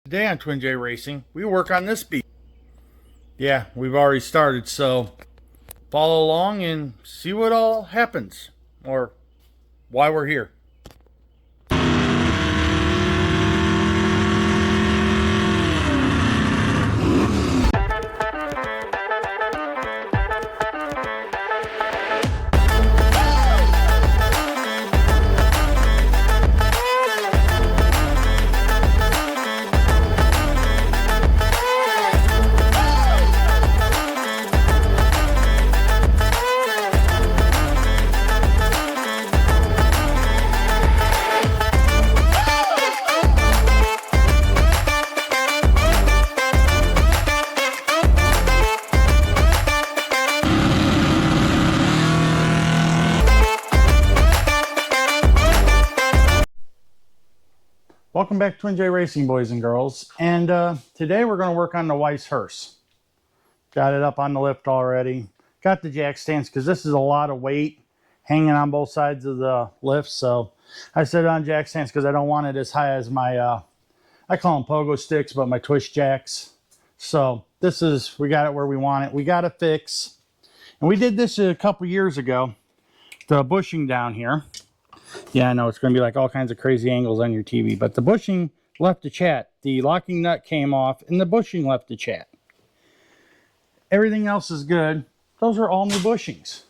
Today on Twin J Racing, we work on this beat. Yeah, we've already started, so follow along and see what all happens, or why we're here. Welcome back to Twin J Racing, boys and girls. And today we're going to work on the Weiss Hearse. Got it up on the lift already. Got the jack stands because this is a lot of weight hanging on both sides of the lift. So I set it on jack stands because I don't want it as high as my, I call them pogo sticks, but my twist jacks. So this is, we got it where we want it. We got to fix. And we did this a couple years ago. The bushing down here. Yeah, I know it's going to be like all kinds of crazy angles on your TV, but the bushing left a chat. The locking nut came off and the bushing left a chat. Everything else is good. Those are all new bushings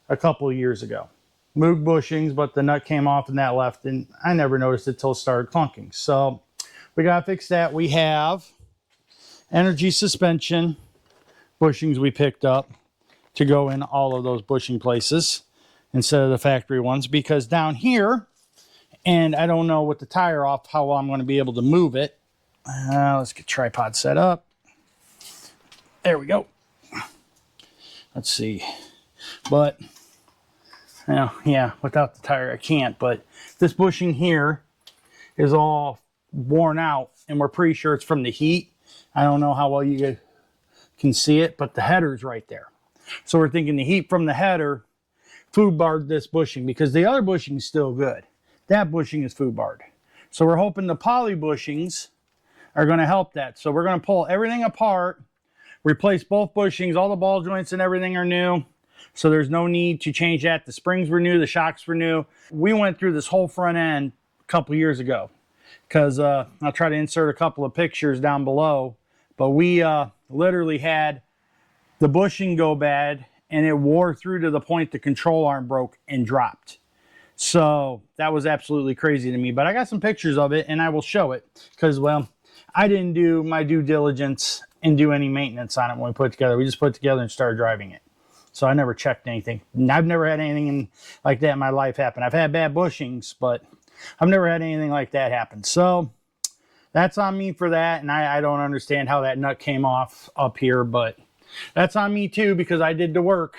a couple of years ago. Moog bushings, but the nut came off and that left, and I never noticed it till it started clunking. So we got to fix that. We have energy suspension bushings we picked up to go in all of those bushing places instead of the factory ones, because down here, and I don't know with the tire off how I'm going to be able to move it. Let's get tripod set up. There we go. Let's see. But, you know, yeah, without the tire I can't. But this bushing here is all worn out, and we're pretty sure it's from the heat. I don't know how well you can see it, but the header's right there. So we're thinking the heat from the header food barred this bushing, because the other bushing is still good. That bushing is food barred. So we're hoping the poly bushings are going to help that. So we're going to pull everything apart, replace both bushings, all the ball joints and everything are new. So there's no need to change that. The springs were new, the shocks were new. We went through this whole front end a couple years ago, because I'll try to insert a couple of pictures down below. But we literally had the bushing go bad, and it wore through to the point the control arm broke and dropped. So that was absolutely crazy to me. But I got some pictures of it, and I will show it because, well, I didn't do my due diligence and do any maintenance on it when we put it together. We just put it together and started driving it. So I never checked anything. I've never had anything like that in my life happen. I've had bad bushings, but I've never had anything like that happen. So that's on me for that, and I don't understand how that nut came off up here, but that's on me too, because I did the work.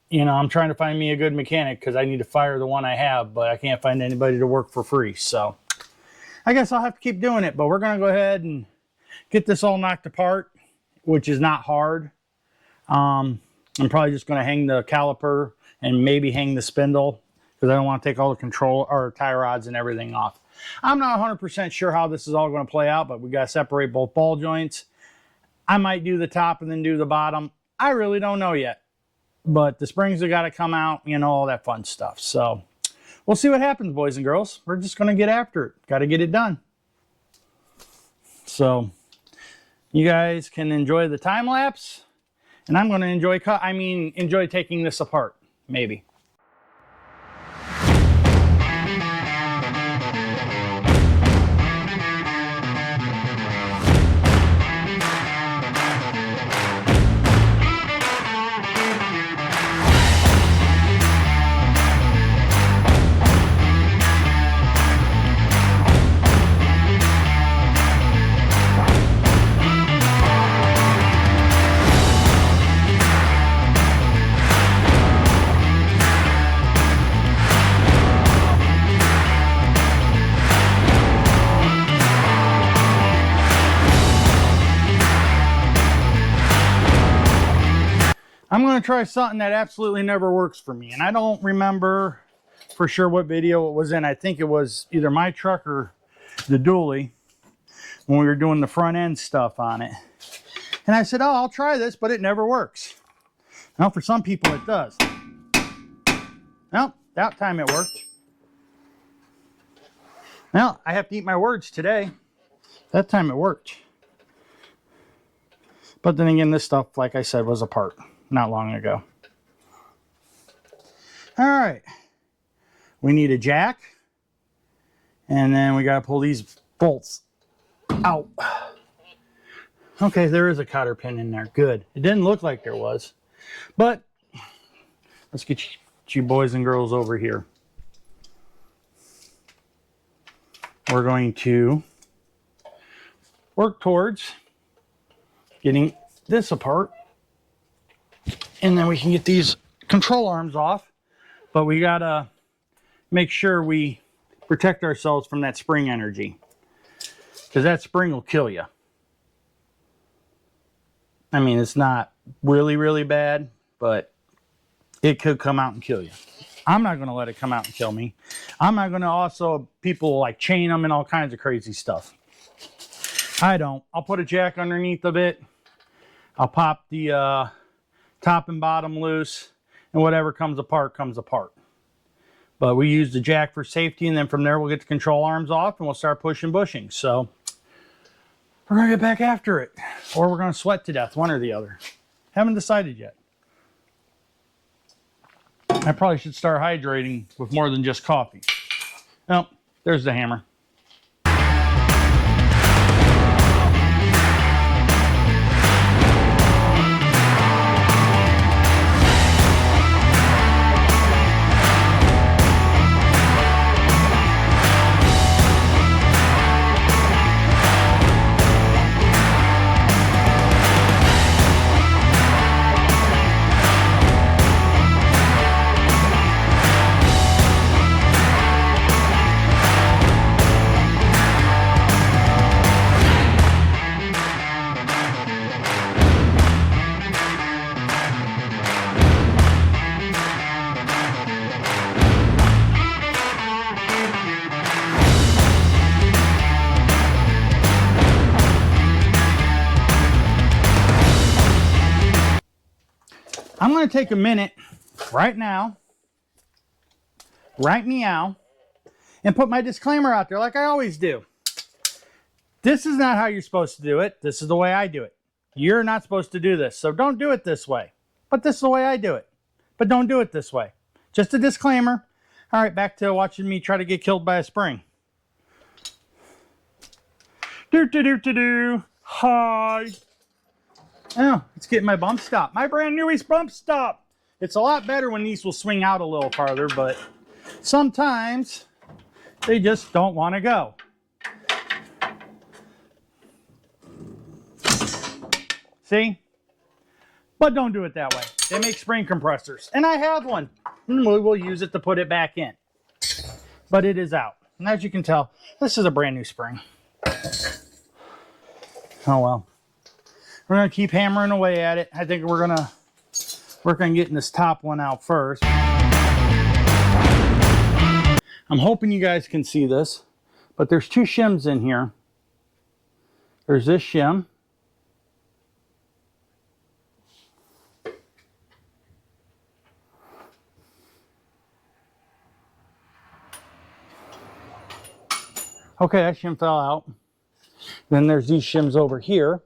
You know, I'm trying to find me a good mechanic because I need to fire the one I have, but I can't find anybody to work for free. So I guess I'll have to keep doing it, but we're going to go ahead and get this all knocked apart, which is not hard. I'm probably just going to hang the caliper and maybe hang the spindle because I don't want to take all the control or tie rods and everything off. I'm not 100% sure how this is all going to play out, but we got to separate both ball joints. I might do the top and then do the bottom. I really don't know yet. But the springs have got to come out, you know, all that fun stuff. So we'll see what happens, boys and girls. We're just going to get after it. Got to get it done. So you guys can enjoy the time lapse. And I'm going to enjoy taking this apart, maybe. I'm going to try something that absolutely never works for me. And I don't remember for sure what video it was in. I think it was either my truck or the dually. when we were doing the front end stuff on it. And I said, oh, I'll try this, but it never works. Well, for some people it does. Well, that time it worked. Well, I have to eat my words today. That time it worked. But then again, this stuff, like I said, was apart not long ago. All right. We need a jack. And then we got to pull these bolts out. Okay, there is a cotter pin in there. Good. It didn't look like there was. But let's get you boys and girls over here. We're going to work towards getting this apart. And then we can get these control arms off. But we got to make sure we protect ourselves from that spring energy. Because that spring will kill you. I mean, it's not really, really bad, but it could come out and kill you. I'm not going to let it come out and kill me. I'm not going to also, people like chain them and all kinds of crazy stuff. I don't. I'll put a jack underneath of it. I'll pop the top and bottom loose, and whatever comes apart, comes apart. But we use the jack for safety, and then from there we'll get the control arms off and we'll start pushing bushings. So we're going to get back after it, or we're going to sweat to death, one or the other. Haven't decided yet. I probably should start hydrating with more than just coffee. Oh, there's the hammer. I'm going to take a minute right now, right meow, and put my disclaimer out there like I always do. This is not how you're supposed to do it. This is the way I do it. You're not supposed to do this, so don't do it this way. But this is the way I do it. But don't do it this way. Just a disclaimer. All right, back to watching me try to get killed by a spring. Do-do-do-do-do. Hi. Oh, it's getting my bump stop. My brand newest bump stop. It's a lot better when these will swing out a little farther, but sometimes they just don't want to go. See? But don't do it that way. They make spring compressors. And I have one. And we will use it to put it back in. But it is out. And as you can tell, this is a brand new spring. Oh well. We're going to keep hammering away at it. I think we're going to work on getting this top one out first. I'm hoping you guys can see this, but there's two shims in here. There's this shim. Okay, that shim fell out. Then there's these shims over here.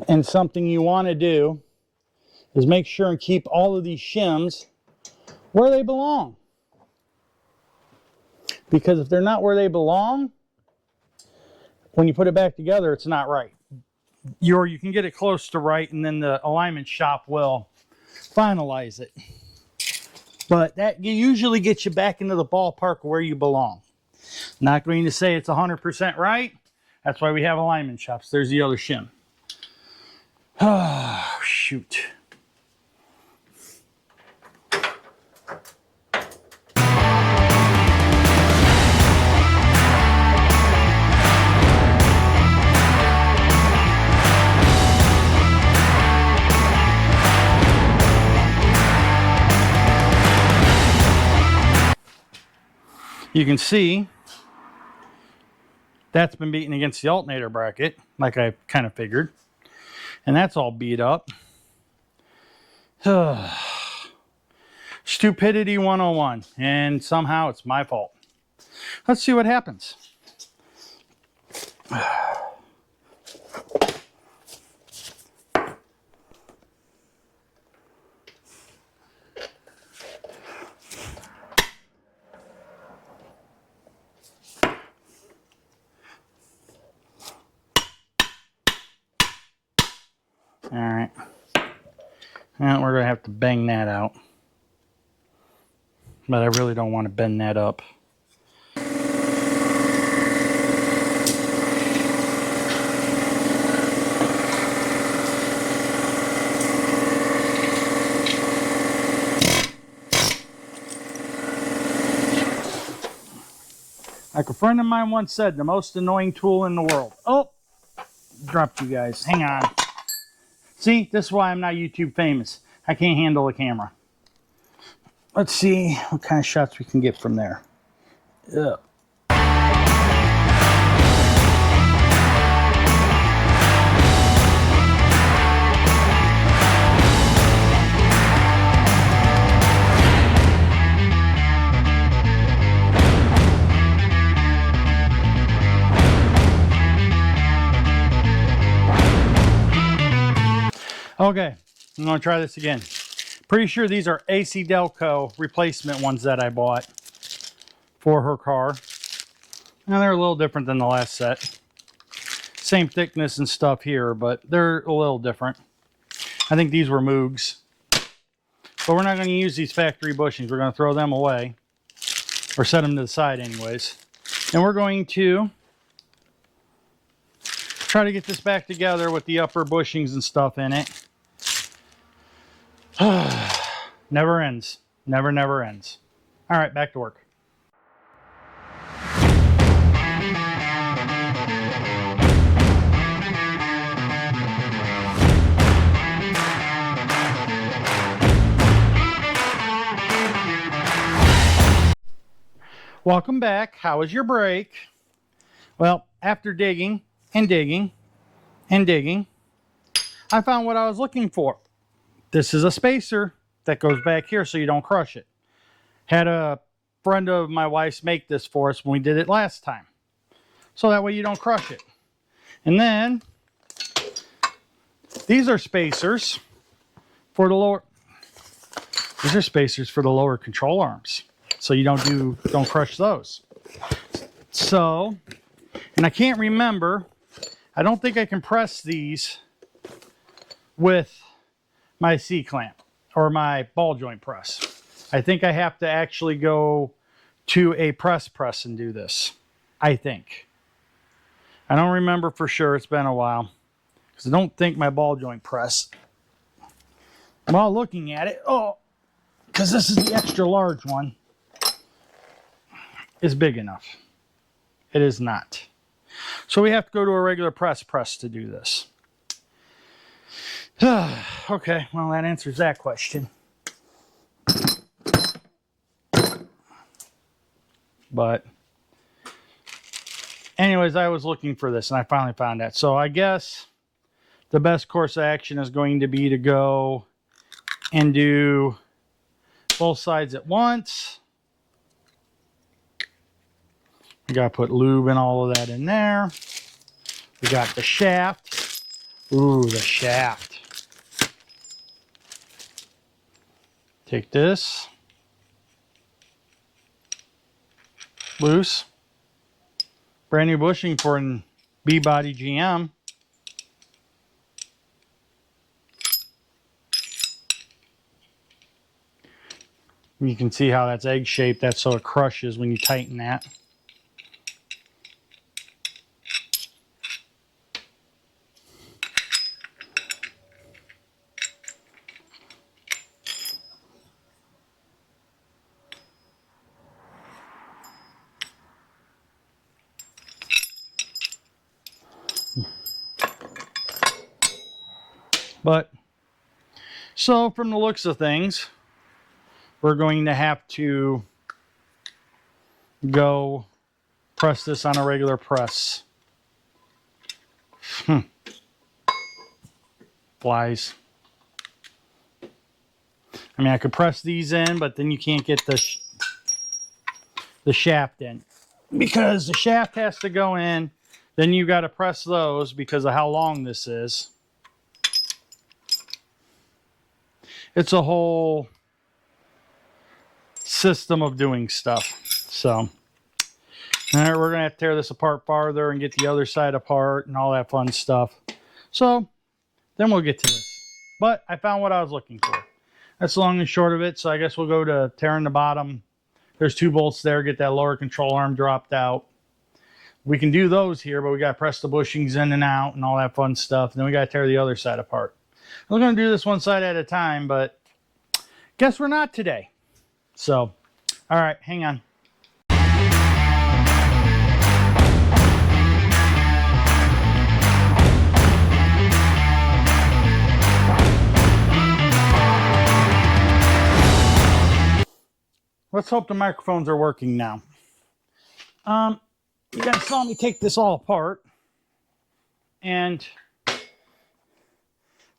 And something you want to do is make sure and keep all of these shims where they belong. Because if they're not where they belong, when you put it back together, it's not right. You can get it close to right, and then the alignment shop will finalize it. But that usually gets you back into the ballpark where you belong. Not going to say it's 100% right. That's why we have alignment shops. There's the other shim. Oh, shoot. You can see that's been beaten against the alternator bracket, like I kind of figured. And that's all beat up. Stupidity 101. And somehow it's my fault. Let's see what happens. All right. Well, we're going to have to bang that out. But I really don't want to bend that up. Like a friend of mine once said, the most annoying tool in the world. Oh, dropped you guys. Hang on. See, this is why I'm not YouTube famous. I can't handle a camera. Let's see what kind of shots we can get from there. Ugh. Okay, I'm going to try this again. Pretty sure these are AC Delco replacement ones that I bought for her car. Now they're a little different than the last set. Same thickness and stuff here, but they're a little different. I think these were Moogs. But we're not going to use these factory bushings. We're going to throw them away. Or set them to the side anyways. And we're going to try to get this back together with the upper bushings and stuff in it. Never ends. Never ends. All right, back to work. Welcome back. How was your break? Well, after digging and digging and digging, I found what I was looking for. This is a spacer that goes back here so you don't crush it. Had a friend of my wife's make this for us when we did it last time. So that way you don't crush it. And then these are spacers for the lower. These are spacers for the lower control arms. So you don't crush those. So, and I can't remember. I don't think I can press these with my C-clamp or my ball joint press. I think I have to actually go to a press and do this. I think. I don't remember for sure. It's been a while. Because I don't think my ball joint press, while looking at it, because this is the extra large one, is big enough. It is not. So we have to go to a regular press to do this. Okay, well that answers that question. But anyways, I was looking for this and I finally found that. So I guess the best course of action is going to be to go and do both sides at once. We got to put lube and all of that in there. We got the shaft. Ooh, the shaft. Take this. Loose. Brand new bushing for an B-body GM. You can see how that's egg-shaped. That's so it crushes when you tighten that. But, so from the looks of things, we're going to have to go press this on a regular press. Flies. I mean, I could press these in, but then you can't get the shaft in, because the shaft has to go in. Then you got to press those because of how long this is. It's a whole system of doing stuff. So, all right, we're gonna have to tear this apart farther and get the other side apart and all that fun stuff. So then we'll get to this. But I found what I was looking for. That's the long and short of it. So I guess we'll go to tearing the bottom. There's 2 bolts there. Get that lower control arm dropped out. We can do those here, but we got to press the bushings in and out and all that fun stuff. And then we got to tear the other side apart. We're going to do this one side at a time, but guess we're not today. So, all right, hang on. Let's hope the microphones are working now. You guys saw me take this all apart. And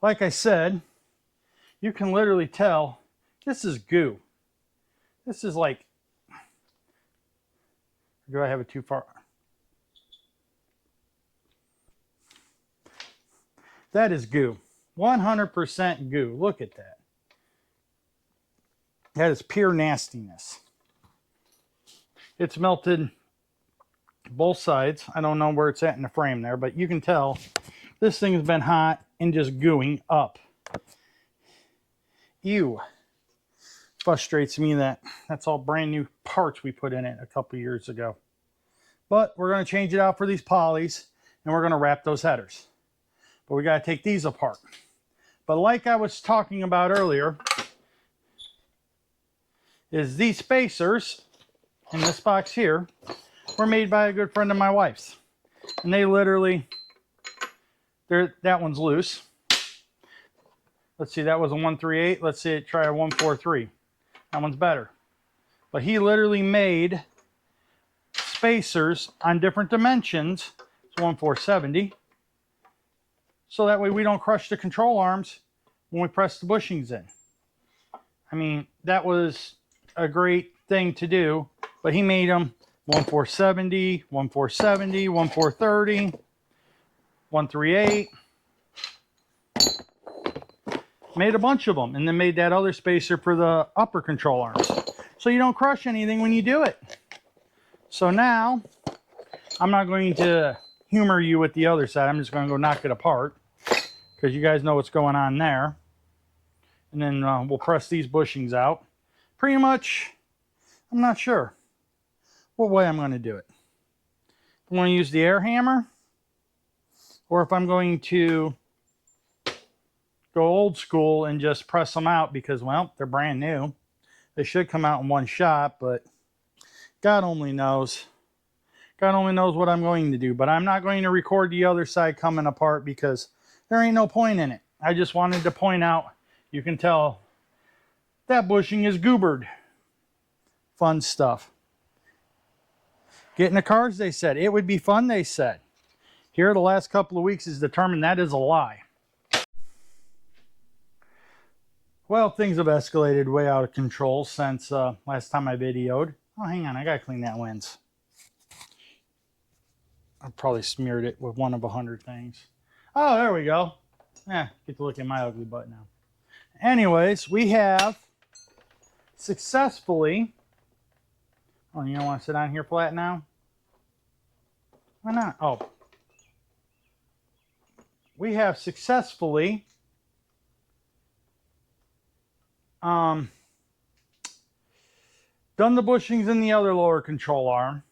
like I said, you can literally tell this is goo. This is like, do I have it too far? That is goo. 100% goo. Look at that. That is pure nastiness. It's melted both sides. I don't know where it's at in the frame there, but you can tell this thing has been hot and just gooing up. Ew. Frustrates me that that's all brand new parts we put in it a couple years ago. But we're going to change it out for these polys, and we're going to wrap those headers. But we got to take these apart. But like I was talking about earlier, is these spacers in this box here were made by a good friend of my wife's. And they literally, that one's loose. Let's see, that was a 138. Let's see, try a 143. That one's better. But he literally made spacers on different dimensions. It's 1/470. So that way we don't crush the control arms when we press the bushings in. I mean, that was a great thing to do, but he made them 1/470, 1/470, 1/430, 138. Made a bunch of them, and then made that other spacer for the upper control arms. So you don't crush anything when you do it. So now, I'm not going to humor you with the other side. I'm just going to go knock it apart, because you guys know what's going on there. And then we'll press these bushings out. Pretty much, I'm not sure what way I'm going to do it. If I'm going to use the air hammer, or if I'm going to go old school and just press them out, because, well, they're brand new. They should come out in one shot, but God only knows. God only knows what I'm going to do. But I'm not going to record the other side coming apart, because there ain't no point in it. I just wanted to point out, you can tell that bushing is goobered. Fun stuff. Get in the cars, they said. It would be fun, they said. Here the last couple of weeks has determined that is a lie. Well, things have escalated way out of control since last time I videoed. Oh, hang on, I gotta clean that lens. I probably smeared it with one of 100 things. Oh, there we go. Get to look at my ugly butt now. Anyways, we have successfully... Oh, you don't want to sit on here flat now? Why not? Oh. We have successfully done the bushings in the other lower control arm.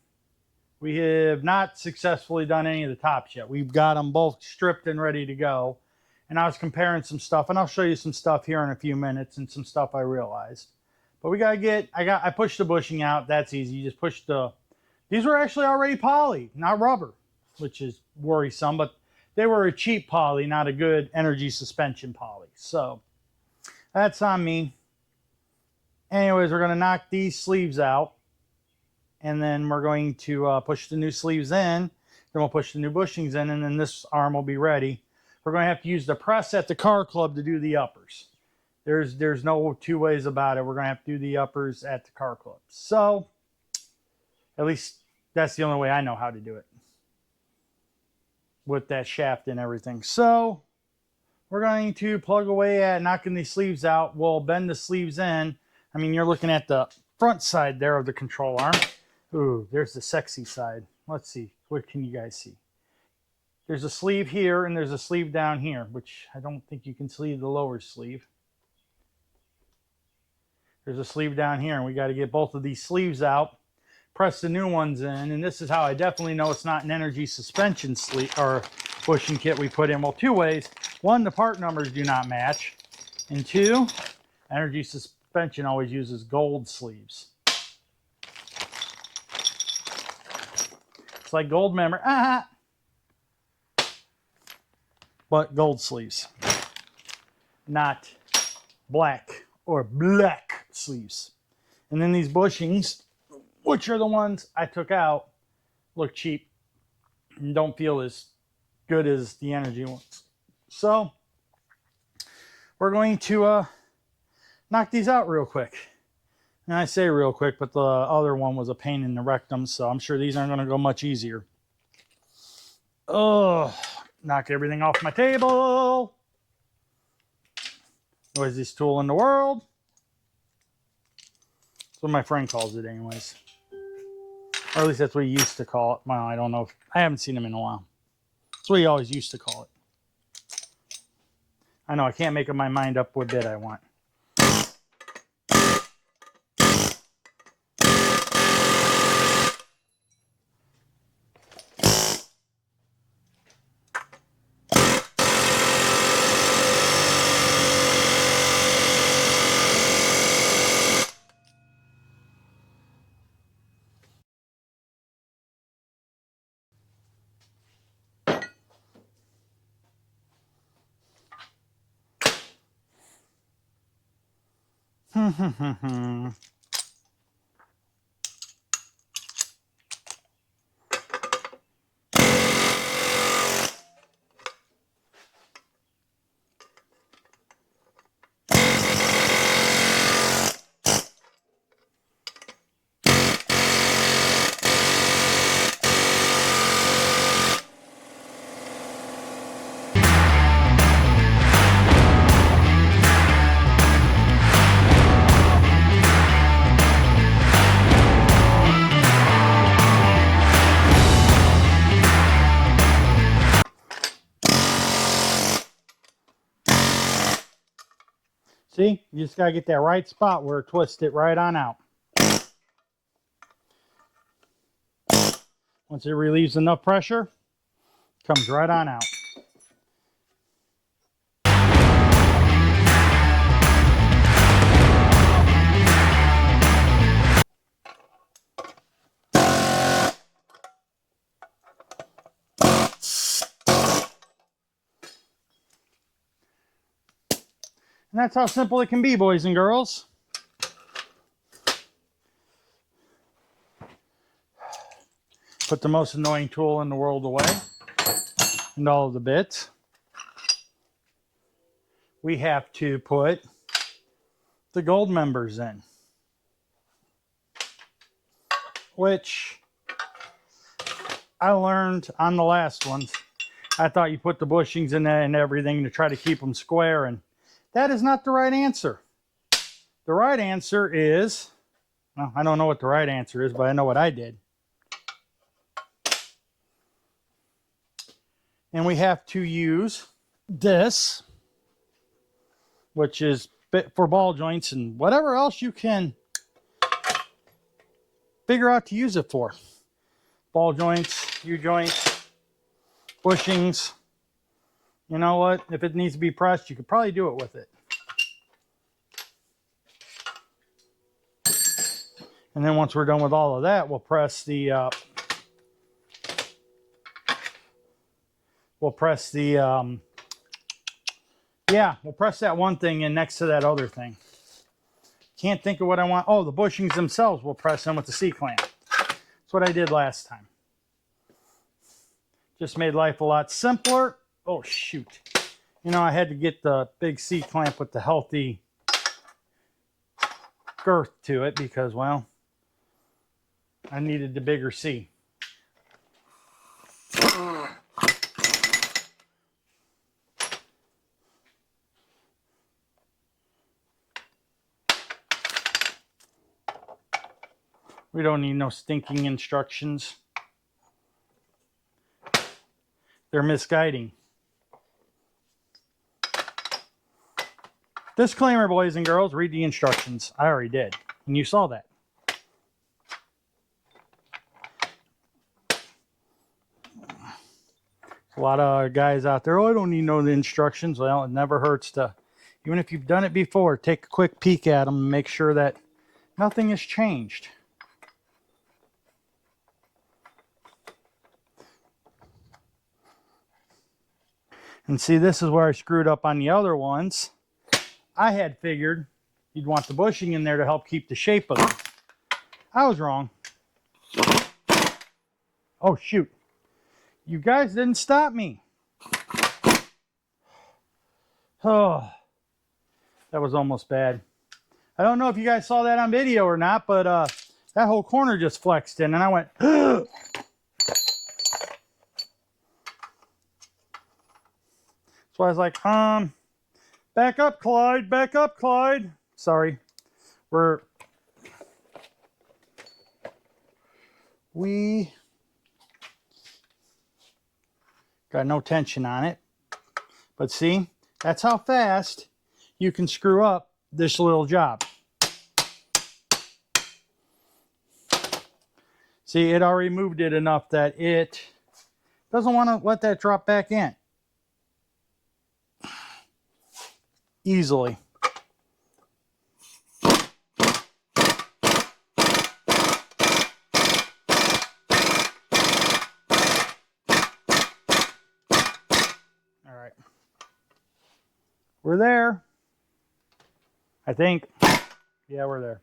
We have not successfully done any of the tops yet. We've got them both stripped and ready to go. And I was comparing some stuff, and I'll show you some stuff here in a few minutes and some stuff I realized. But we gotta get, I pushed the bushing out. That's easy. You just push these were actually already poly, not rubber, which is worrisome, but they were a cheap poly, not a good energy suspension poly. So that's on me. Anyways, we're gonna knock these sleeves out. and then we're going to push the new sleeves in. Then we'll push the new bushings in, and then this arm will be ready. We're going to have to use the press at the car club to do the uppers. There's no two ways about it. We're going to have to do the uppers at the car club. So, at least that's the only way I know how to do it, with that shaft and everything. So, we're going to plug away at knocking these sleeves out. We'll bend the sleeves in. I mean, you're looking at the front side there of the control arm. Ooh, there's the sexy side. Let's see. What can you guys see? There's a sleeve here and there's a sleeve down here, which I don't think you can see the lower sleeve. There's a sleeve down here, and we got to get both of these sleeves out, press the new ones in, and this is how I definitely know it's not an energy suspension sleeve or bushing kit we put in. Well, two ways. One, the part numbers do not match, and two, energy suspension always uses gold sleeves. It's like gold memory, but gold sleeves, not black or black sleeves. And then these bushings, which are the ones I took out, look cheap and don't feel as good as the energy ones. So we're going to knock these out real quick. And I say real quick, but the other one was a pain in the rectum, so I'm sure these aren't going to go much easier. Oh, knock everything off my table. Noisiest tool in the world. That's what my friend calls it anyways. Or at least that's what he used to call it. Well, I don't know. I haven't seen him in a while. That's what he always used to call it. I know, I can't make up my mind up what bit I want. See, you just got to get that right spot where it twists it right on out. Once it relieves enough pressure, it comes right on out. And that's how simple it can be, boys and girls. Put the most annoying tool in the world away and all of the bits. We have to put the gold members in, which I learned on the last ones. I thought you put the bushings in there and everything to try to keep them square, and that is not the right answer. The right answer is, well, I don't know what the right answer is, but I know what I did. And we have to use this, which is for ball joints and whatever else you can figure out to use it for. Ball joints, U-joints, bushings. You know what? If it needs to be pressed, you could probably do it with it. And then once we're done with all of that, we'll press the we'll press that one thing in next to that other thing. Can't think of what I want. Oh, the bushings themselves we'll press in with the C-clamp. That's what I did last time. Just made life a lot simpler. Oh, shoot. You know, I had to get the big C-clamp with the healthy girth to it because, well, I needed the bigger C. We don't need no stinking instructions. They're misguiding. Disclaimer, boys and girls, read the instructions. I already did, and you saw that. A lot of guys out there, oh, I don't need to know the instructions. Well, it never hurts to, even if you've done it before, take a quick peek at them and make sure that nothing has changed. And see, this is where I screwed up on the other ones. I had figured you'd want the bushing in there to help keep the shape of them. I was wrong. Oh, shoot. You guys didn't stop me. Oh, that was almost bad. I don't know if you guys saw that on video or not, but that whole corner just flexed in, and I went, ugh. So I was like, back up, Clyde, back up, Clyde. Sorry, we got no tension on it. But see, that's how fast you can screw up this little job. See, it already moved it enough that it doesn't want to let that drop back in easily. All right. We're there. I think. Yeah, we're there.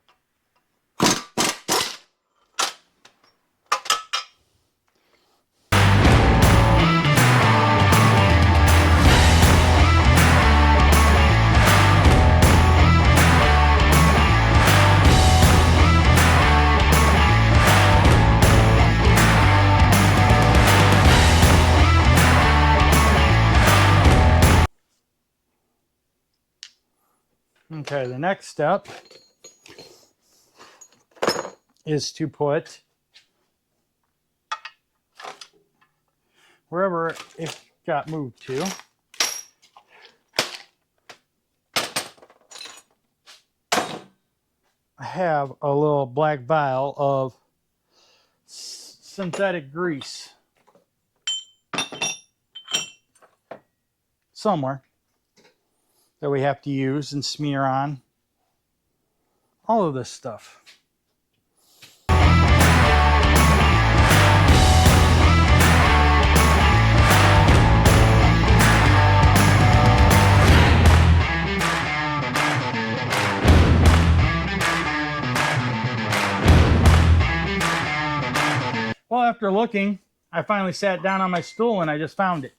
Okay, the next step is to put wherever it got moved to. I have a little black vial of synthetic grease somewhere that we have to use and smear on all of this stuff. Well, after looking, I finally sat down on my stool and I just found it.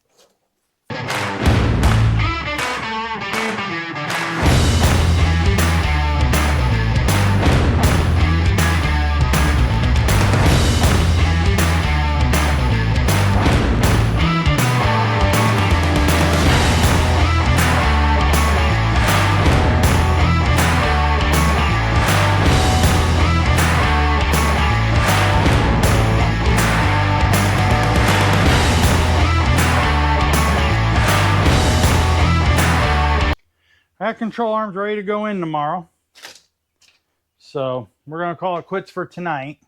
That control arm's ready to go in tomorrow. So we're going to call it quits for tonight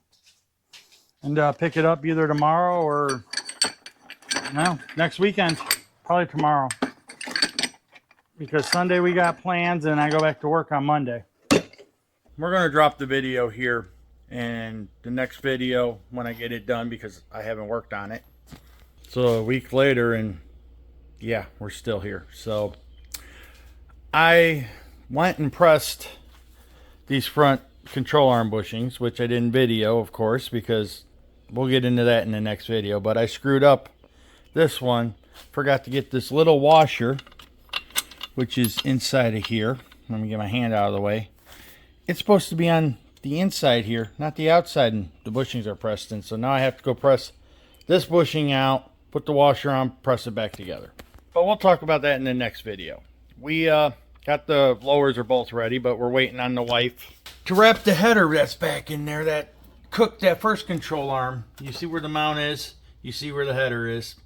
and pick it up either tomorrow or next weekend, probably tomorrow. Because Sunday we got plans and I go back to work on Monday. We're going to drop the video here and the next video when I get it done because I haven't worked on it. So a week later and yeah, we're still here. So I went and pressed these front control arm bushings, which I didn't video, of course, because we'll get into that in the next video. But I screwed up this one. Forgot to get this little washer, which is inside of here. Let me get my hand out of the way. It's supposed to be on the inside here, not the outside, and the bushings are pressed in. So now I have to go press this bushing out, put the washer on, press it back together. But we'll talk about that in the next video. We got the blowers are both ready, but we're waiting on the wife to wrap the header that's back in there that cooked that first control arm. You see where the mount is? You see where the header is?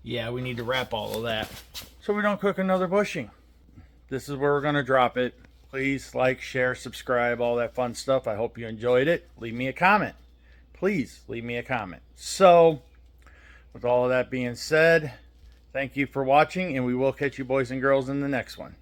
Yeah, we need to wrap all of that so we don't cook another bushing. This is where we're going to drop it. Please like, share, subscribe, all that fun stuff. I hope you enjoyed it. Leave me a comment. Please leave me a comment. So, with all of that being said, thank you for watching, and we will catch you boys and girls in the next one.